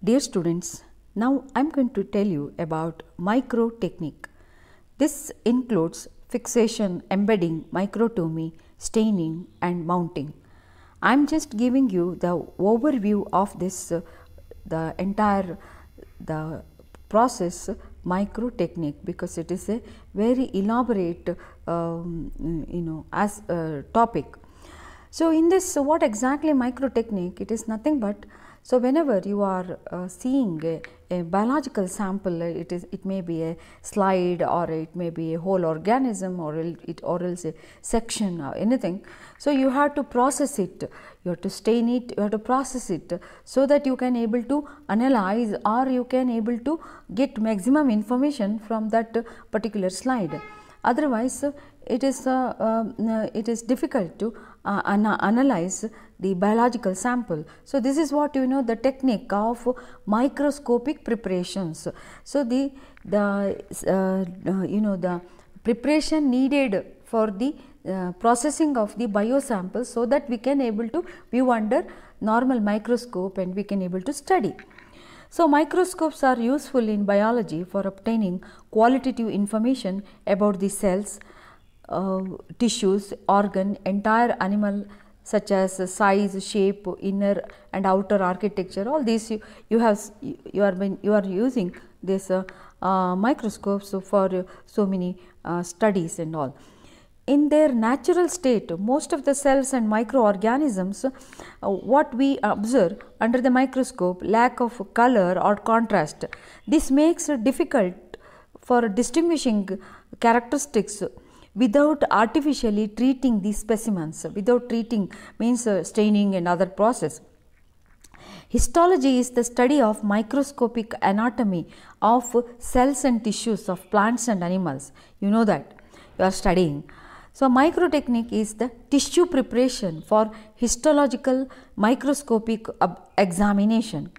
Dear students, now I am going to tell you about microtechnique. This includes fixation, embedding, microtome, staining and mounting. I am just giving you the overview of this the entire process microtechnique, because it is a very elaborate topic. So, in this what exactly microtechnique? It is nothing but, so whenever you are seeing a biological sample, it may be a slide or it may be a whole organism or else a section or anything. So, you have to process it, you have to stain it, you have to process it, so that you can able to analyze or you can able to get maximum information from that particular slide. Otherwise, it is difficult to analyze the biological sample. So, this is what the technique of microscopic preparations. So, the preparation needed for the processing of the biosample, so that we can able to view under normal microscope and we can able to study. So, microscopes are useful in biology for obtaining qualitative information about the cells, tissues, organ, entire animal, such as size, shape, inner and outer architecture. All these you are using this microscopes for so many studies and all. In their natural state, most of the cells and microorganisms, what we observe under the microscope, lack of color or contrast. This makes it difficult for distinguishing characteristics without artificially treating these specimens. Without treating means staining and other process. Histology is the study of microscopic anatomy of cells and tissues of plants and animals. You know that you are studying. So, microtechnique is the tissue preparation for histological microscopic examination.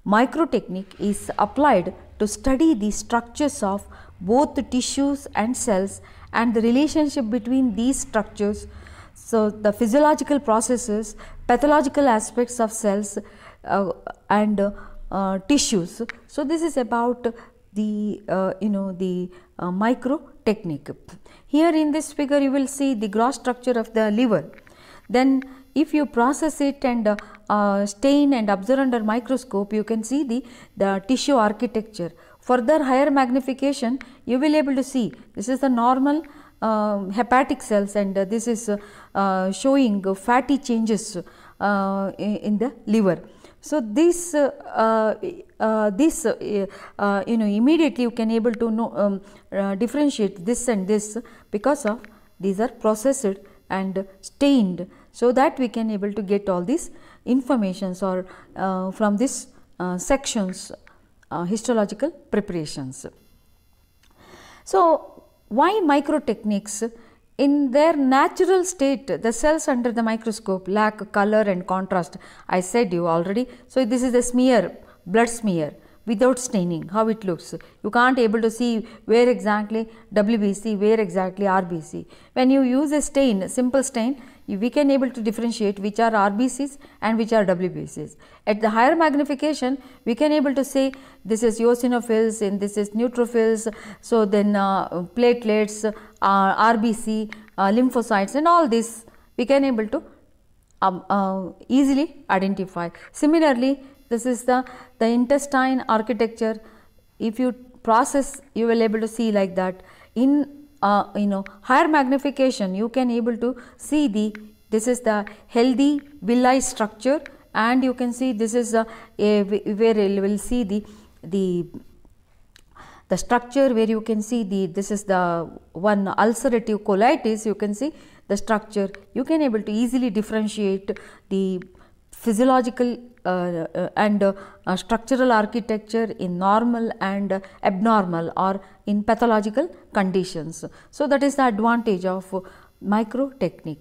Microtechnique is applied to study the structures of both the tissues and cells and the relationship between these structures. So, the physiological processes, pathological aspects of cells and tissues. So, this is about the microtechnique. Here in this figure you will see the gross structure of the liver. Then if you process it and stain and observe under microscope, you can see the tissue architecture. Further higher magnification, you will able to see this is the normal hepatic cells, and this is showing fatty changes in the liver. So, this immediately you can able to know differentiate this and this, because of these are processed and stained, so that we can able to get all these informations or from this sections histological preparations. So, why microtechniques? In their natural state, the cells under the microscope lack color and contrast. I said you already. So, this is a smear, blood smear without staining, how it looks. You can't able to see where exactly WBC, where exactly RBC. When you use a stain, simple stain, we can able to differentiate which are RBCs and which are WBCs. At the higher magnification, we can able to say this is eosinophils and this is neutrophils. So, then platelets, RBC, lymphocytes and all this we can able to easily identify. Similarly, this is the intestine architecture. If you process, you will able to see like that. In higher magnification, you can able to see this is the healthy villi structure, and you can see this is where you will see the structure where you can see this is the one ulcerative colitis. You can see the structure. You can able to easily differentiate the physiological and structural architecture in normal and abnormal or in pathological conditions. So, that is the advantage of microtechnique.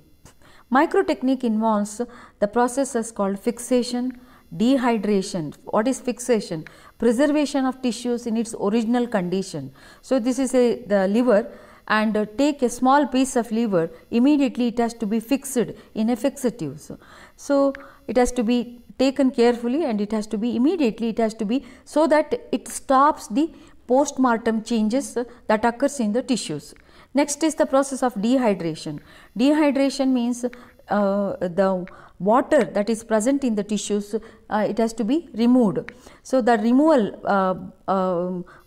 Microtechnique involves the processes called fixation, dehydration. What is fixation? Preservation of tissues in its original condition. So, this is the liver, and take a small piece of liver, immediately it has to be fixed in a fixatives. So, it has to be taken carefully, and it has to be immediately, it has to be so that it stops the post-mortem changes that occurs in the tissues. Next is the process of dehydration. Dehydration means the water that is present in the tissues, it has to be removed. So, the removal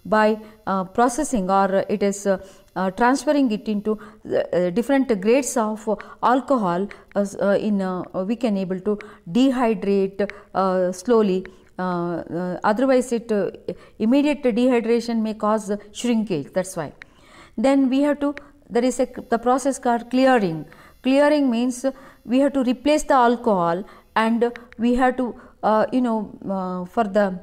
by processing, or it is transferring it into different grades of alcohol, we can able to dehydrate slowly. Otherwise, immediate dehydration may cause shrinkage. That's why. Then we have to, there is the process called clearing. Clearing means we have to replace the alcohol, and we have to for the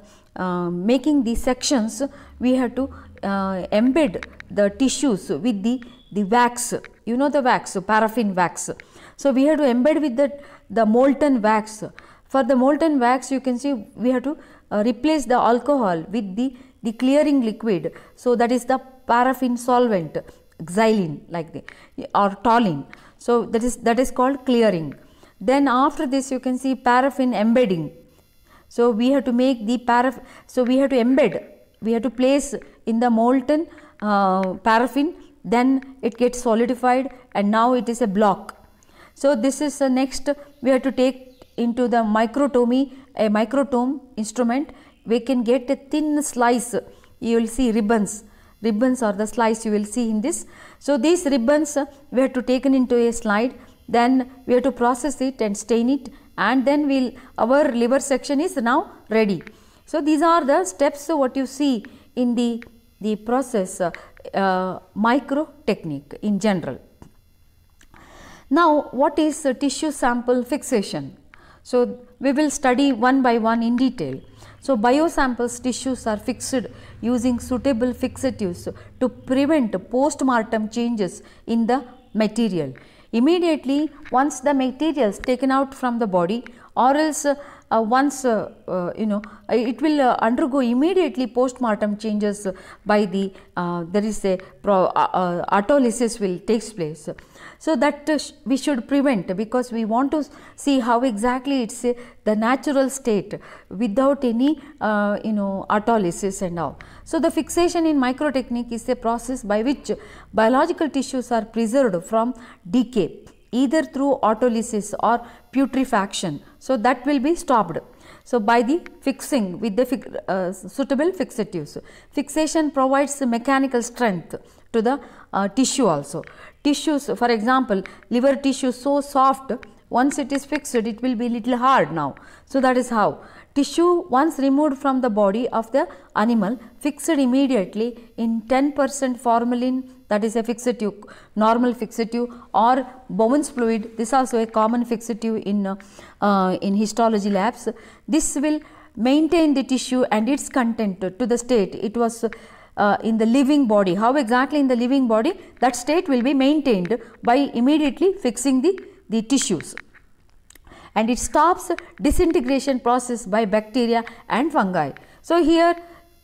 making the sections, we have to embed the tissues with the wax, the wax, paraffin wax. So, we have to embed with the molten wax. For the molten wax, you can see we have to replace the alcohol with the clearing liquid. So, that is the paraffin solvent, xylene like or toluene. So, that is called clearing. Then after this, you can see paraffin embedding. So, we have to make the paraffin, so we have to embed, we have to place in the molten paraffin, then it gets solidified, and now it is a block. So, this is the next, we have to take into the microtome, a microtome instrument. We can get a thin slice, you will see ribbons or the slice you will see in this. So, these ribbons we have to taken into a slide, then we have to process it and stain it, and then our liver section is now ready. So, these are the steps what you see in the process microtechnique in general. Now, what is tissue sample fixation? So, we will study one by one in detail. So, biosamples tissues are fixed using suitable fixatives to prevent post-mortem changes in the material. Immediately, once the material is taken out from the body, or else once it will undergo immediately post-mortem changes by the there is a autolysis will takes place. So, that we should prevent, because we want to see how exactly it is the natural state without any autolysis and all. So, the fixation in microtechnique is a process by which biological tissues are preserved from decay, either through autolysis or putrefaction. So, that will be stopped. So, by the fixing with the suitable fixatives. Fixation provides mechanical strength to the tissue also. Tissues, for example, liver tissue so soft, once it is fixed, it will be little hard now. So, that is how. Tissue once removed from the body of the animal, fixed immediately in 10% formalin, that is a fixative, normal fixative, or Bowen's fluid. This is also a common fixative in histology labs. This will maintain the tissue and its content to the state it was in the living body. How exactly in the living body? That state will be maintained by immediately fixing the tissues, and it stops disintegration process by bacteria and fungi. So, here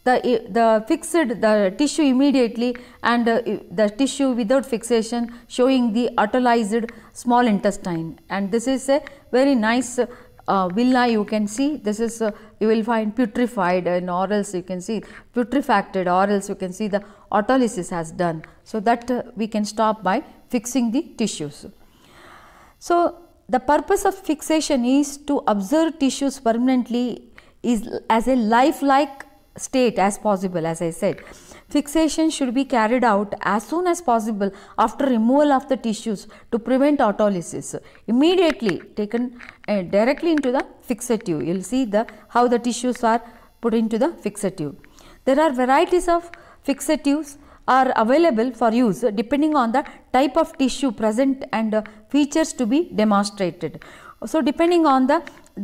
the fixed the tissue immediately, and the tissue without fixation showing the autolyzed small intestine, and this is a very nice villi. You can see this is you will find putrefied, and or else you can see putrefacted, or else you can see the autolysis has done. So, that we can stop by fixing the tissues. So, the purpose of fixation is to observe tissues permanently is as a lifelike state as possible. As I said, fixation should be carried out as soon as possible after removal of the tissues to prevent autolysis. Immediately taken directly into the fixative. You will see how the tissues are put into the fixative. There are varieties of fixatives are available for use depending on the type of tissue present and features to be demonstrated. So, depending on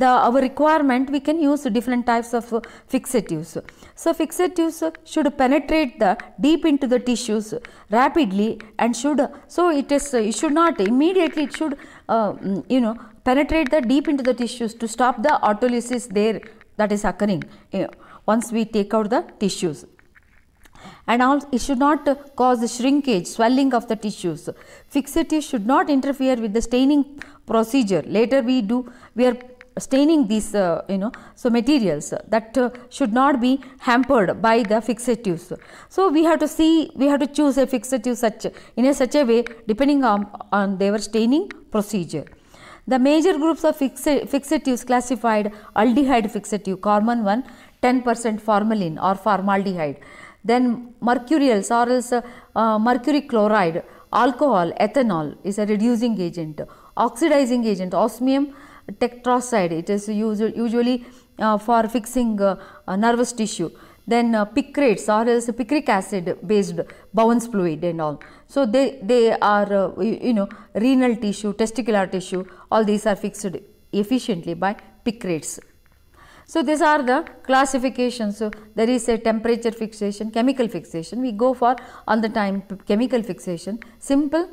our requirement, we can use different types of fixatives. So, fixatives should penetrate deep into the tissues rapidly, and it should not immediately, it should penetrate deep into the tissues to stop the autolysis there that is occurring once we take out the tissues. And also it should not cause shrinkage, swelling of the tissues. Fixatives should not interfere with the staining procedure. Later we are staining these so materials that should not be hampered by the fixatives. So we have to choose a fixative such a way depending on their staining procedure. The major groups of fixatives classified: aldehyde fixative, common one, 10% formalin or formaldehyde. Then mercurials or else mercury chloride, alcohol, ethanol is a reducing agent, oxidizing agent, osmium tetroxide, it is usually for fixing nervous tissue. Then picrates or else picric acid based Bowen's fluid and all. So they are renal tissue, testicular tissue, all these are fixed efficiently by picrates. So these are the classifications. So there is a temperature fixation, chemical fixation. We go for all the time chemical fixation. Simple,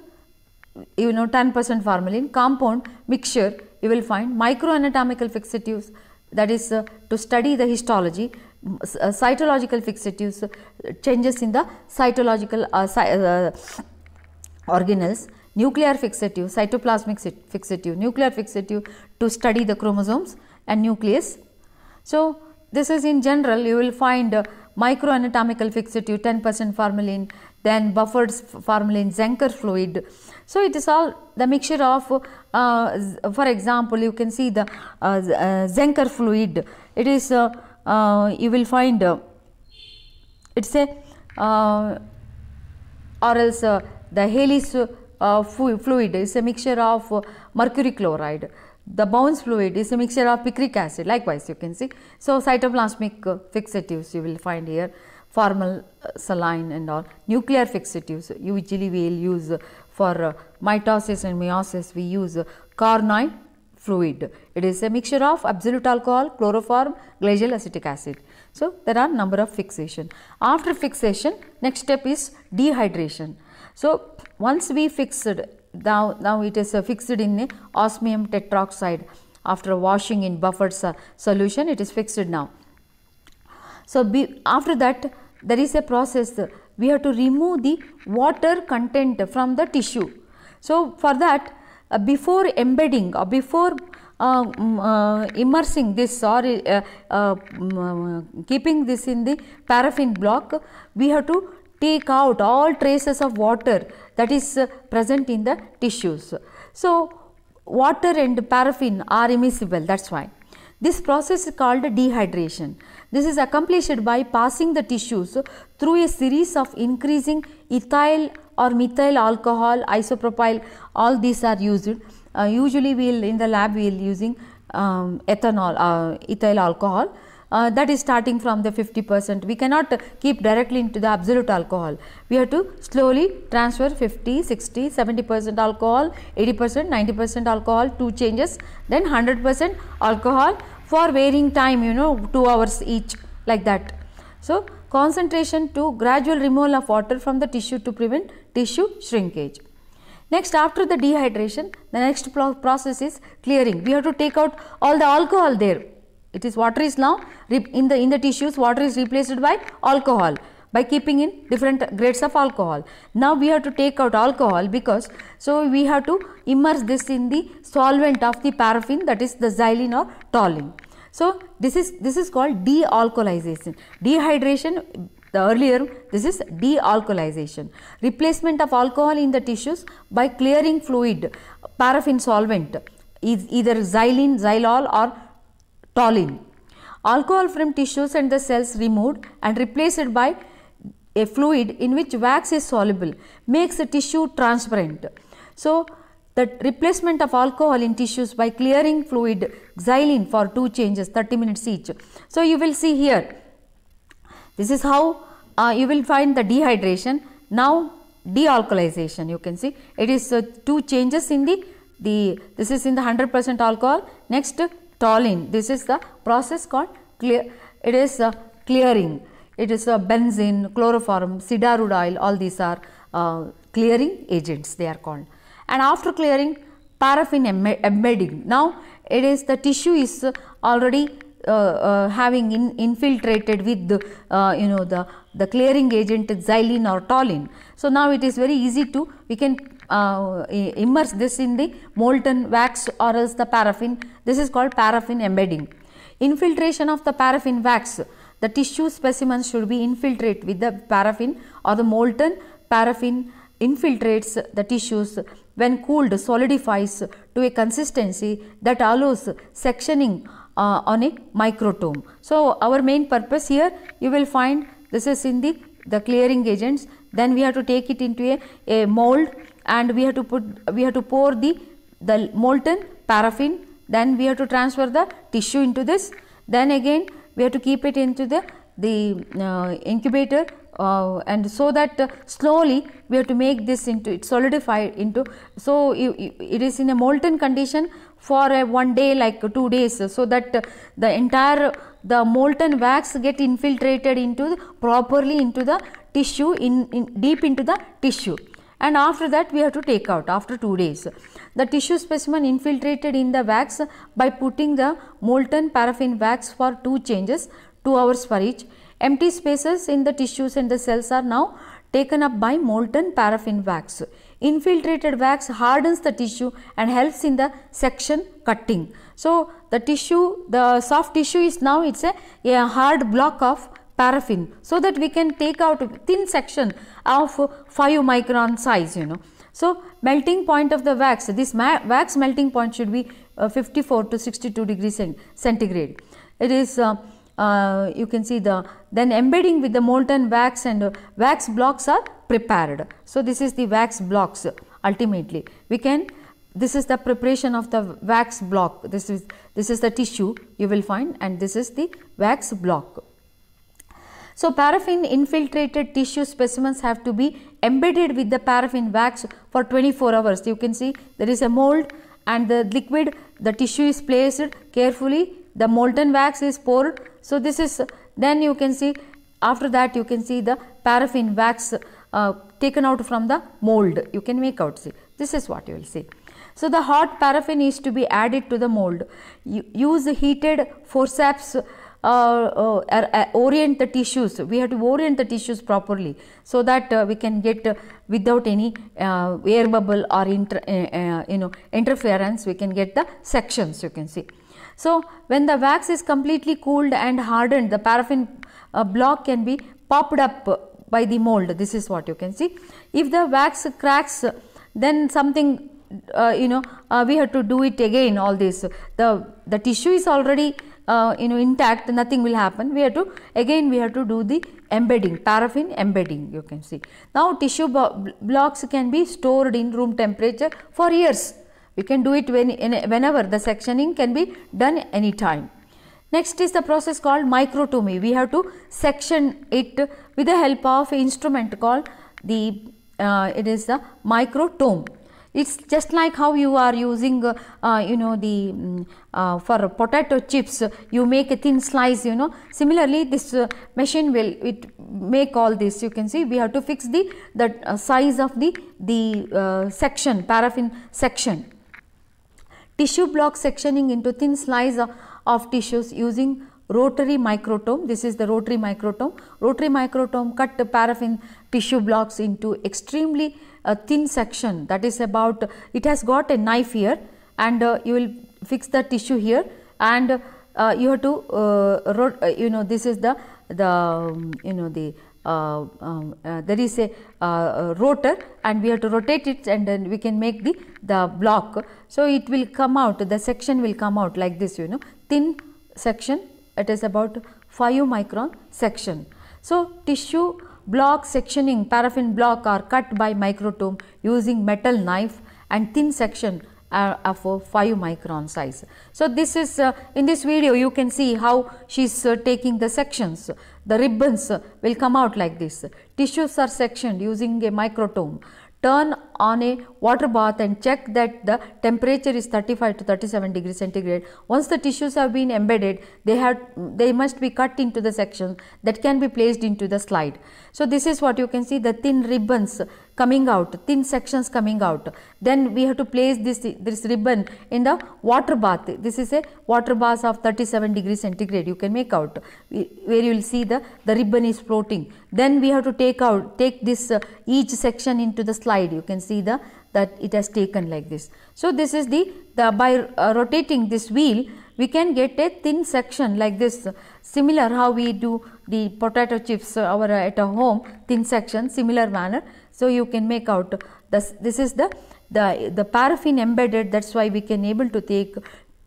10% formalin. Compound, mixture, you will find microanatomical fixatives, that is to study the histology. Cytological fixatives, changes in the cytological organelles. Nuclear fixative, cytoplasmic fixative, nuclear fixative to study the chromosomes and nucleus. So this is in general. You will find microanatomical fixative, 10% formalin, then buffered formalin, Zenker fluid. So it is all the mixture of for example, you can see the Zenker fluid. It is you will find it's a or else the Haley's fluid is a mixture of mercury chloride. The Bowen's fluid is a mixture of picric acid, likewise you can see. So cytoplasmic fixatives you will find here, formal saline and all. Nuclear fixatives usually we will use for mitosis and meiosis, we use carnoid fluid. It is a mixture of absolute alcohol, chloroform, glacial acetic acid. So there are number of fixation. After fixation, next step is dehydration. So once we fixed, now it is fixed in osmium tetroxide. After washing in buffered solution, it is fixed now. So after that, there is a process. We have to remove the water content from the tissue. So for that, before embedding or before immersing this or keeping this in the paraffin block, we have to take out all traces of water that is present in the tissues. So water and paraffin are immiscible, that is why. This process is called dehydration. This is accomplished by passing the tissues through a series of increasing ethyl or methyl alcohol, isopropyl, all these are used. Usually we will in the lab we will using ethanol, ethyl alcohol. That is starting from the 50%. We cannot keep directly into the absolute alcohol. We have to slowly transfer 50, 60, 70% alcohol, 80%, 90% alcohol, 2 changes, then 100% alcohol for varying time, 2 hours each, like that. So concentration to gradual removal of water from the tissue to prevent tissue shrinkage. Next, after the dehydration, the next process is clearing. We have to take out all the alcohol there. It is water is now in the tissues, water is replaced by alcohol by keeping in different grades of alcohol. Now we have to take out alcohol because so we have to immerse this in the solvent of the paraffin, that is the xylene or toluene. So this is called dealcoholization. Dehydration, the earlier, this is dealcoholization. Replacement of alcohol in the tissues by clearing fluid, paraffin solvent is either xylene, xylol or toluene. Alcohol from tissues and the cells removed and replaced by a fluid in which wax is soluble makes the tissue transparent. So the replacement of alcohol in tissues by clearing fluid, xylene for 2 changes, 30 minutes each. So you will see here, this is how you will find the dehydration. Now dealcoholization, you can see it is 2 changes in this is in the 100% alcohol. Next, toluene, this is the process called clear. It is clearing. It is benzene, chloroform, cedarwood oil, all these are clearing agents, they are called. And after clearing, paraffin embedding. Now it is the tissue is already having infiltrated with the clearing agent xylene or toluene. So now it is very easy to, we can immerse this in the molten wax or else the paraffin. This is called paraffin embedding. Infiltration of the paraffin wax. The tissue specimens should be infiltrated with the paraffin or the molten paraffin infiltrates the tissues. When cooled, solidifies to a consistency that allows sectioning on a microtome. So, our main purpose here, you will find this is in the clearing agents. Then we have to take it into a mold, and we have to pour the molten paraffin. Then we have to transfer the tissue into this. Then again we have to keep it into the incubator, and so that slowly we have to make this into it solidified into. So, it is in a molten condition for a 1 day, like 2 days, so that the entire molten wax get infiltrated into properly into the tissue, deep into the tissue, and after that we have to take out after 2 days. The tissue specimen infiltrated in the wax by putting the molten paraffin wax for 2 changes, 2 hours for each. Empty spaces in the tissues and the cells are now taken up by molten paraffin wax. Infiltrated wax hardens the tissue and helps in the section cutting. So, the tissue, the soft tissue is now it's a hard block of paraffin, so that we can take out a thin section of 5 micron size, So, melting point of the wax, this wax melting point should be 54 to 62 degrees centigrade. It is you can see then embedding with the molten wax and wax blocks are prepared. So, this is the wax blocks ultimately. This is the preparation of the wax block. This is the tissue you will find, and this is the wax block. So, paraffin infiltrated tissue specimens have to be embedded with the paraffin wax for 24 hours. You can see there is a mold and the liquid, the tissue is placed carefully, the molten wax is poured. So, this is, then you can see after that you can see the paraffin wax taken out from the mold. You can make out, see, this is what you will see. So, the hot paraffin is to be added to the mold. Use heated forceps orient the tissues. We have to orient the tissues properly, so that we can get without any air bubble or interference, we can get the sections, you can see. So, when the wax is completely cooled and hardened, the paraffin block can be popped up by the mold. This is what you can see. If the wax cracks, then something we have to do it again. All this, the tissue is already intact, nothing will happen. We have to do the embedding, paraffin embedding, you can see. Now, tissue blocks can be stored in room temperature for years. We can do it whenever, the sectioning can be done anytime. Next is the process called microtome. We have to section it with the help of an instrument called it is the microtome. It's just like how you are using for potato chips, you make a thin slice, Similarly, this machine will make all this. You can see we have to fix the size of the section, paraffin section. Tissue block sectioning into thin slice of tissues using rotary microtome. This is the rotary microtome. Rotary microtome cut the paraffin tissue blocks into extremely thin section, that is about, it has got a knife here, and you will fix the tissue here, and you have to this is there is a rotor, and we have to rotate it, and then we can make the block. So, it will come out, the section will come out like this, thin section, it is about 5 micron section. So, tissue block sectioning, paraffin block are cut by microtome using metal knife and thin section of 5 micron size. So, this is in this video you can see how she is taking the sections. The ribbons will come out like this. Tissues are sectioned using a microtome. Turn on a water bath and check that the temperature is 35 to 37 degrees centigrade. Once the tissues have been embedded, they must be cut into the sections that can be placed into the slide. So, this is what you can see, the thin ribbons coming out, thin sections coming out. Then we have to place this ribbon in the water bath. This is a water bath of 37 degrees centigrade, you can make out, where you will see the ribbon is floating. Then we have to take this each section into the slide. You can see the that it has taken like this. So this is the by rotating this wheel, we can get a thin section like this, similar how we do the potato chips at a home, thin section, similar manner. So you can make out this is the paraffin embedded. That's why we can able to take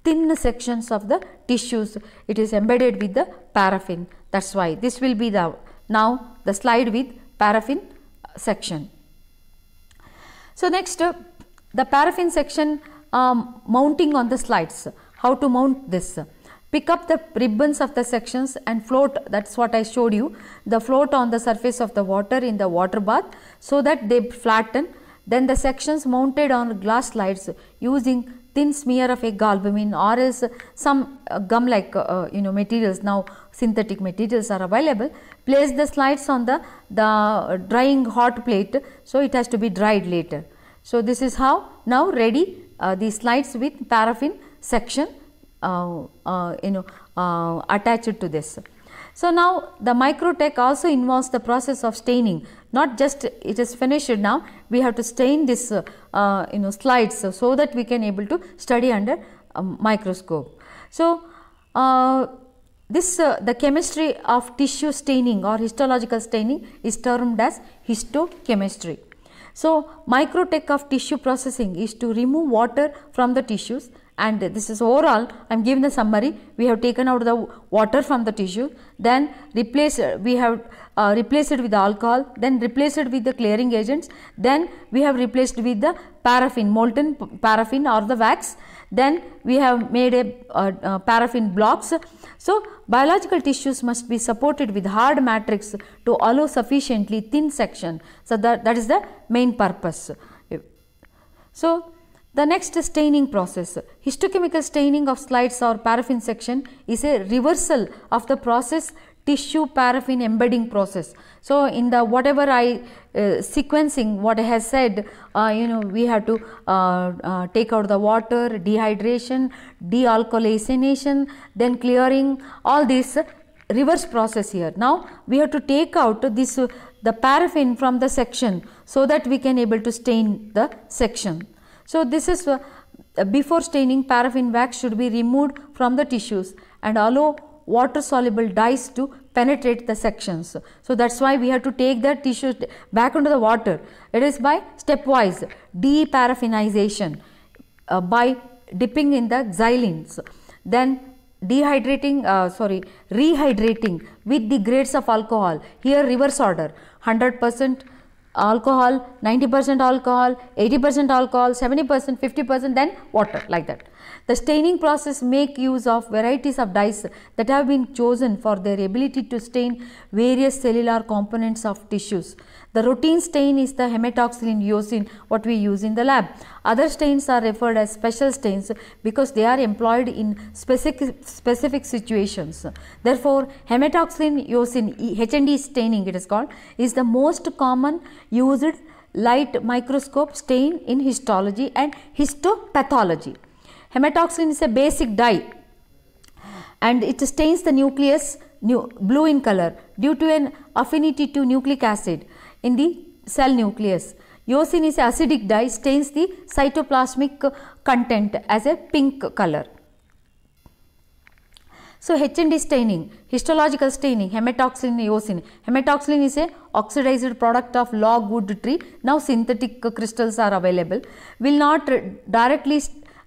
thin sections of the tissues. It is embedded with the paraffin. That's why this will be now the slide with paraffin section. So next, the paraffin section mounting on the slides. How to mount this? Pick up the ribbons of the sections and float. That's what I showed you. The float on the surface of the water in the water bath so that they flatten. Then the sections mounted on glass slides using thin smear of egg albumin or else some gum like materials. Now synthetic materials are available. Place the slides on the drying hot plate, so it has to be dried later. So this is how now ready the slides with paraffin section attached to this. So now the Microtech also involves the process of staining. Not just it is finished now, we have to stain this slides so that we can able to study under a microscope. So the chemistry of tissue staining or histological staining is termed as histochemistry. So Microtech of tissue processing is to remove water from the tissues, and this is overall. I am giving the summary. We have taken out the water from the tissue, then we have replaced it with alcohol, then replaced it with the clearing agents, then we have replaced with the paraffin, molten paraffin or the wax, then we have made a paraffin blocks. So biological tissues must be supported with hard matrix to allow sufficiently thin section. So that is the main purpose. So the next staining process, histochemical staining of slides or paraffin section is a reversal of the process tissue paraffin embedding process. So in the whatever I sequencing what I have said, we have to take out the water, dehydration, dealcoholization, then clearing, all this reverse process here. Now we have to take out this the paraffin from the section so that we can able to stain the section. So this is before staining, paraffin wax should be removed from the tissues and allow water soluble dyes to penetrate the sections. So that is why we have to take the tissues back into the water. It is by stepwise deparaffinization by dipping in the xylenes, then rehydrating with the grades of alcohol. Here reverse order, 100% alcohol, 90% alcohol, 80% alcohol, 70%, 50%, then water, like that. The staining process make use of varieties of dyes that have been chosen for their ability to stain various cellular components of tissues. The routine stain is the hematoxylin eosin, what we use in the lab. Other stains are referred as special stains because they are employed in specific situations. Therefore, hematoxylin eosin, HND staining it is called, is the most common used light microscope stain in histology and histopathology. Hematoxylin is a basic dye and it stains the nucleus blue in color due to an affinity to nucleic acid in the cell nucleus. Eosin is an acidic dye, stains the cytoplasmic content as a pink color. So HND staining, histological staining, hematoxylin eosin. Hematoxylin is a oxidized product of logwood tree. Now synthetic crystals are available. Will not directly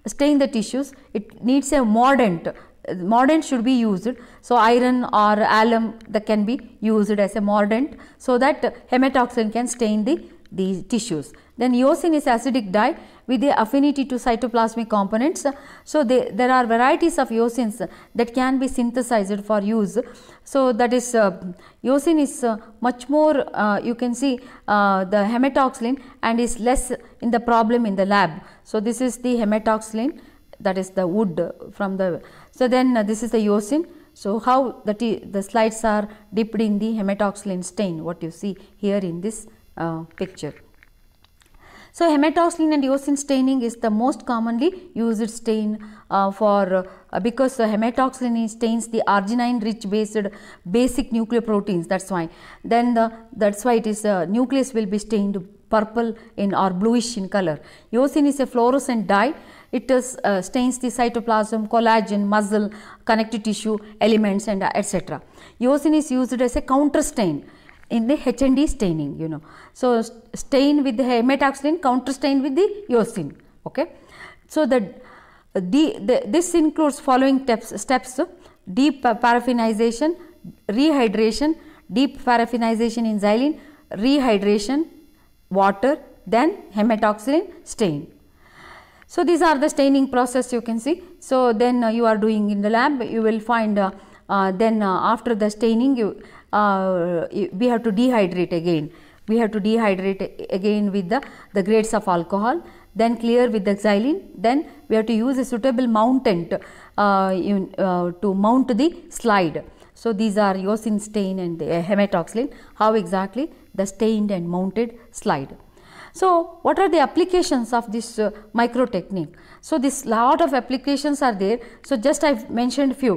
stain the tissues. It needs a mordant. Mordant should be used. So iron or alum that can be used as a mordant so that hematoxylin can stain the tissues. Then eosin is acidic dye with the affinity to cytoplasmic components. So there are varieties of eosins that can be synthesized for use. So that is eosin is much more you can see the hematoxylin and is less in the problem in the lab. So this is the hematoxylin, that is the wood from the, so then this is the eosin. So how the slides are dipped in the hematoxylin stain, what you see here in this picture. So hematoxylin and eosin staining is the most commonly used stain because hematoxylin stains the arginine rich based basic nucleoproteins, that's why. Then that's why it is nucleus will be stained purple in or bluish in color. Eosin is a fluorescent dye. It is, stains the cytoplasm, collagen, muscle, connective tissue, elements and etc. Eosin is used as a counter stain in the H&D staining, you know. So, stain with the hematoxylin, counter stain with the eosin. Okay. So, this includes following steps: deep paraffinization, rehydration, deep paraffinization in xylene, rehydration, water, then hematoxylin, stain. So, these are the staining process you can see. So, then you are doing in the lab, you will find after the staining we have to dehydrate again. We have to dehydrate again with the grades of alcohol, then clear with the xylene, then we have to use a suitable mountant to mount the slide. So, these are eosin stain and hematoxylin, how exactly the stained and mounted slide. So, what are the applications of this microtechnique? So, this lot of applications are there. So, just I have mentioned few.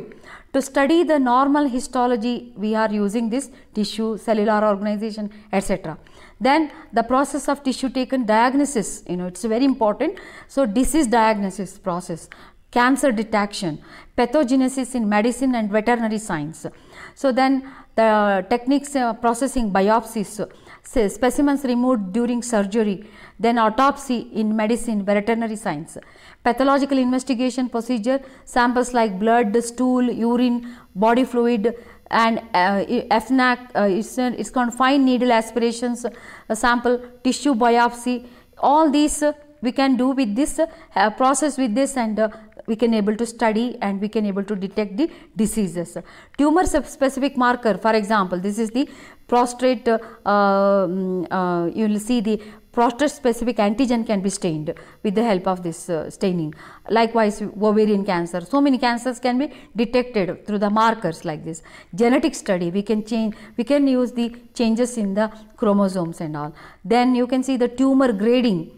To study the normal histology, we are using this tissue, cellular organization, etc. Then the process of tissue taken diagnosis, you know, it is very important. So, disease diagnosis process, cancer detection, pathogenesis in medicine and veterinary science. So, then the techniques processing biopsies, specimens removed during surgery, then autopsy in medicine, veterinary science, pathological investigation procedure, samples like blood, stool, urine, body fluid, and FNAC is called fine needle aspirations, sample, tissue biopsy. All these we can do with this process with this, and we can able to study and we can able to detect the diseases. Tumor specific marker, for example, this is the prostate, you will see the prostate specific antigen can be stained with the help of this staining. Likewise, ovarian cancer, so many cancers can be detected through the markers like this. Genetic study, we can use the changes in the chromosomes and all. Then you can see the tumor grading,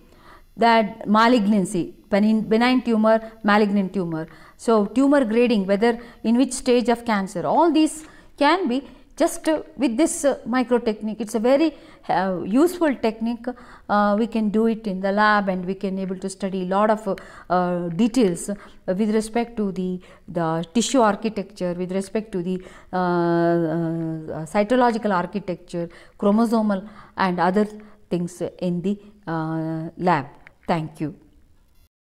that malignancy, benign tumor, malignant tumor. So, tumor grading, whether in which stage of cancer, all these can be just with this microtechnique. It is a very useful technique. We can do it in the lab and we can able to study lot of details with respect to the tissue architecture, with respect to the cytological architecture, chromosomal and other things in the lab. Thank you.